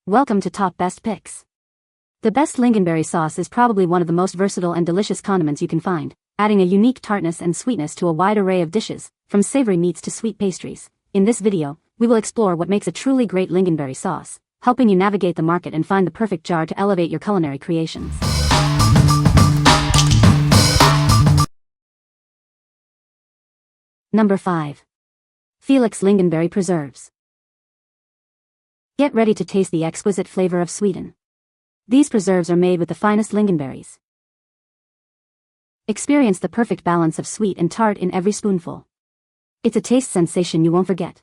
Welcome to Top Best Picks. The best Lingonberry sauce is probably one of the most versatile and delicious condiments you can find, adding a unique tartness and sweetness to a wide array of dishes, from savory meats to sweet pastries. In this video, we will explore what makes a truly great Lingonberry sauce, helping you navigate the market and find the perfect jar to elevate your culinary creations. Number 5. Felix Lingonberry Preserves. Get ready to taste the exquisite flavor of Sweden. These preserves are made with the finest lingonberries. Experience the perfect balance of sweet and tart in every spoonful. It's a taste sensation you won't forget.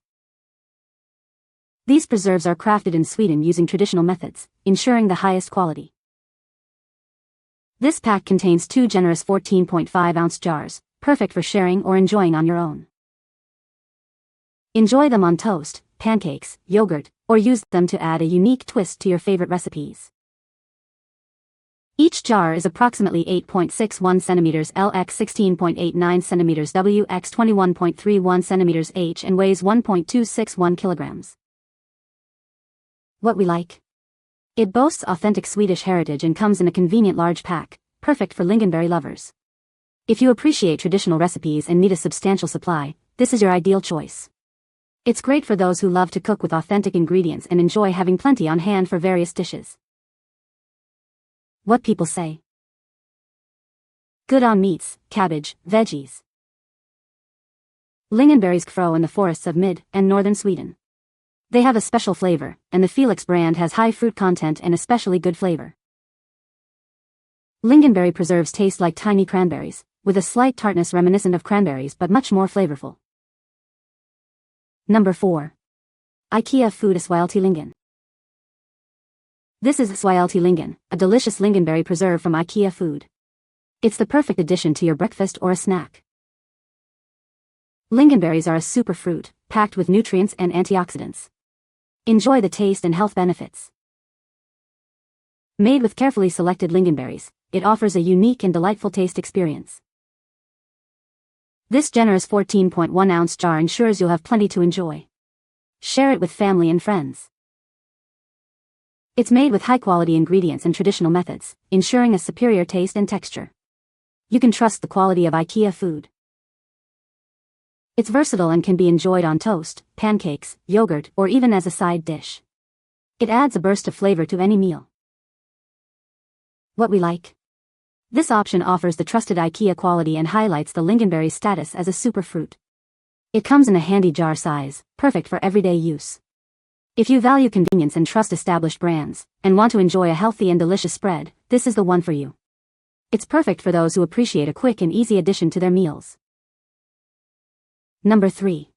These preserves are crafted in Sweden using traditional methods, ensuring the highest quality. This pack contains 2 generous 14.5-ounce jars, perfect for sharing or enjoying on your own. Enjoy them on toast, pancakes, yogurt, or use them to add a unique twist to your favorite recipes. Each jar is approximately 8.61 centimeters L x 16.89 centimeters W x 21.31 centimeters H and weighs 1.261 kilograms. What we like? It boasts authentic Swedish heritage and comes in a convenient large pack, perfect for Lingonberry lovers. If you appreciate traditional recipes and need a substantial supply, this is your ideal choice. It's great for those who love to cook with authentic ingredients and enjoy having plenty on hand for various dishes. What people say. Good on meats, cabbage, veggies. Lingonberries grow in the forests of mid and northern Sweden. They have a special flavor, and the Felix brand has high fruit content and especially good flavor. Lingonberry preserves taste like tiny cranberries, with a slight tartness reminiscent of cranberries but much more flavorful. Number 4. Ikea food Sanniti Lingon. This is Sanniti Lingon, a delicious lingonberry preserve from Ikea food. It's the perfect addition to your breakfast or a snack. Lingonberries are a superfruit, packed with nutrients and antioxidants. Enjoy the taste and health benefits. Made with carefully selected lingonberries, it offers a unique and delightful taste experience. This generous 14.1-ounce jar ensures you'll have plenty to enjoy. Share it with family and friends. It's made with high-quality ingredients and traditional methods, ensuring a superior taste and texture. You can trust the quality of Ikea food. It's versatile and can be enjoyed on toast, pancakes, yogurt, or even as a side dish. It adds a burst of flavor to any meal. What we like? This option offers the trusted Ikea quality and highlights the lingonberry's status as a superfruit. It comes in a handy jar size, perfect for everyday use. If you value convenience and trust established brands, and want to enjoy a healthy and delicious spread, this is the one for you. It's perfect for those who appreciate a quick and easy addition to their meals. Number 3.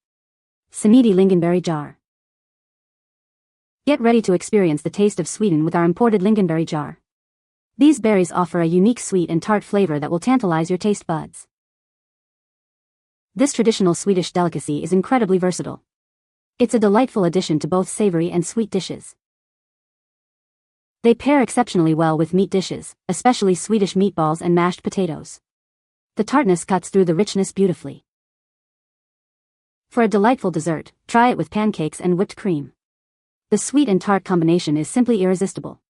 Sanniti Lingonberry Jar. Get ready to experience the taste of Sweden with our imported Lingonberry jar. These berries offer a unique sweet and tart flavor that will tantalize your taste buds. This traditional Swedish delicacy is incredibly versatile. It's a delightful addition to both savory and sweet dishes. They pair exceptionally well with meat dishes, especially Swedish meatballs and mashed potatoes. The tartness cuts through the richness beautifully. For a delightful dessert, try it with pancakes and whipped cream. The sweet and tart combination is simply irresistible.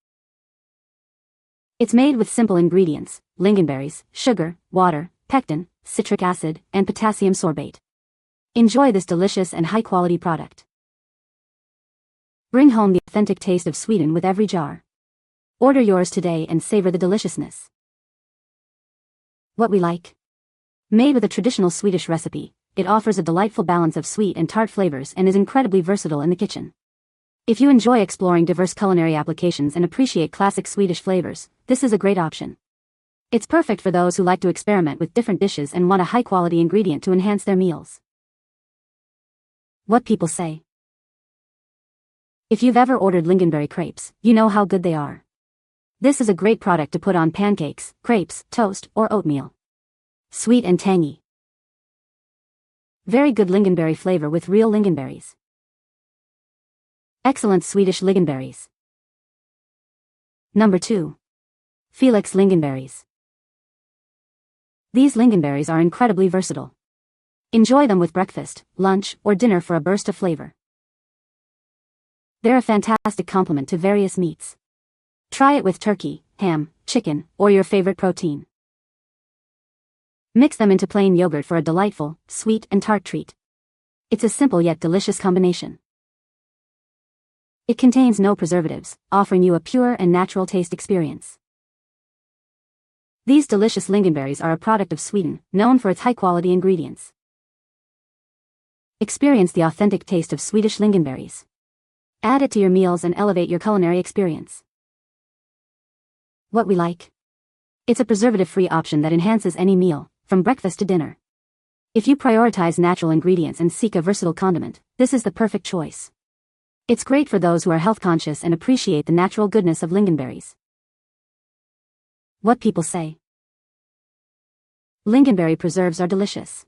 It's made with simple ingredients: lingonberries, sugar, water, pectin, citric acid, and potassium sorbate. Enjoy this delicious and high-quality product. Bring home the authentic taste of Sweden with every jar. Order yours today and savor the deliciousness. What we like? Made with a traditional Swedish recipe, it offers a delightful balance of sweet and tart flavors and is incredibly versatile in the kitchen. If you enjoy exploring diverse culinary applications and appreciate classic Swedish flavors, this is a great option. It's perfect for those who like to experiment with different dishes and want a high-quality ingredient to enhance their meals. What people say. If you've ever ordered lingonberry crepes, you know how good they are. This is a great product to put on pancakes, crepes, toast, or oatmeal. Sweet and tangy. Very good lingonberry flavor with real lingonberries. Excellent Swedish lingonberries. Number 2. Felix Lingonberries. These lingonberries are incredibly versatile. Enjoy them with breakfast, lunch, or dinner for a burst of flavor. They're a fantastic complement to various meats. Try it with turkey, ham, chicken, or your favorite protein. Mix them into plain yogurt for a delightful, sweet and tart treat. It's a simple yet delicious combination. It contains no preservatives, offering you a pure and natural taste experience. These delicious lingonberries are a product of Sweden, known for its high-quality ingredients. Experience the authentic taste of Swedish lingonberries. Add it to your meals and elevate your culinary experience. What we like. It's a preservative-free option that enhances any meal, from breakfast to dinner. If you prioritize natural ingredients and seek a versatile condiment, this is the perfect choice. It's great for those who are health-conscious and appreciate the natural goodness of lingonberries. What people say. Lingonberry preserves are delicious.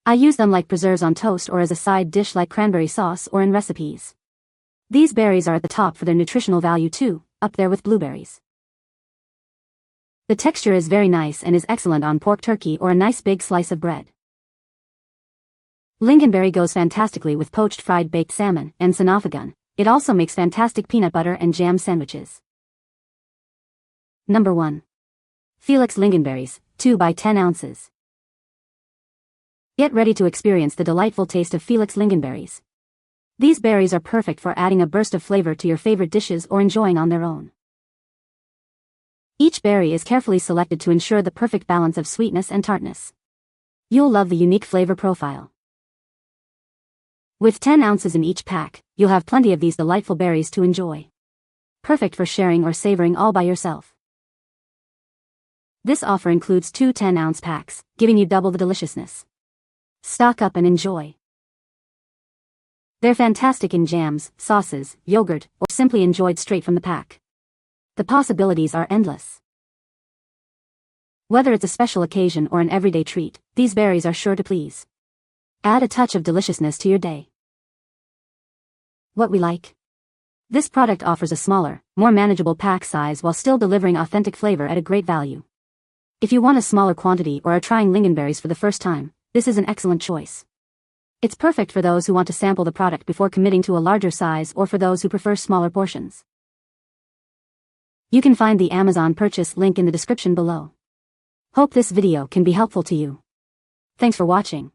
I use them like preserves on toast or as a side dish like cranberry sauce or in recipes. These berries are at the top for their nutritional value too, up there with blueberries. The texture is very nice and is excellent on pork turkey or a nice big slice of bread. Lingonberry goes fantastically with poached fried baked salmon and sannafagund. It also makes fantastic peanut butter and jam sandwiches. Number 1. Felix Lingonberries, 2 by 10 ounces. Get ready to experience the delightful taste of Felix Lingonberries. These berries are perfect for adding a burst of flavor to your favorite dishes or enjoying on their own. Each berry is carefully selected to ensure the perfect balance of sweetness and tartness. You'll love the unique flavor profile. With 10 ounces in each pack, you'll have plenty of these delightful berries to enjoy. Perfect for sharing or savoring all by yourself. This offer includes 2 10-ounce packs, giving you double the deliciousness. Stock up and enjoy. They're fantastic in jams, sauces, yogurt, or simply enjoyed straight from the pack. The possibilities are endless. Whether it's a special occasion or an everyday treat, these berries are sure to please. Add a touch of deliciousness to your day. What we like. This product offers a smaller, more manageable pack size while still delivering authentic flavor at a great value. If you want a smaller quantity or are trying lingonberries for the first time, this is an excellent choice. It's perfect for those who want to sample the product before committing to a larger size or for those who prefer smaller portions. You can find the Amazon purchase link in the description below. Hope this video can be helpful to you. Thanks for watching.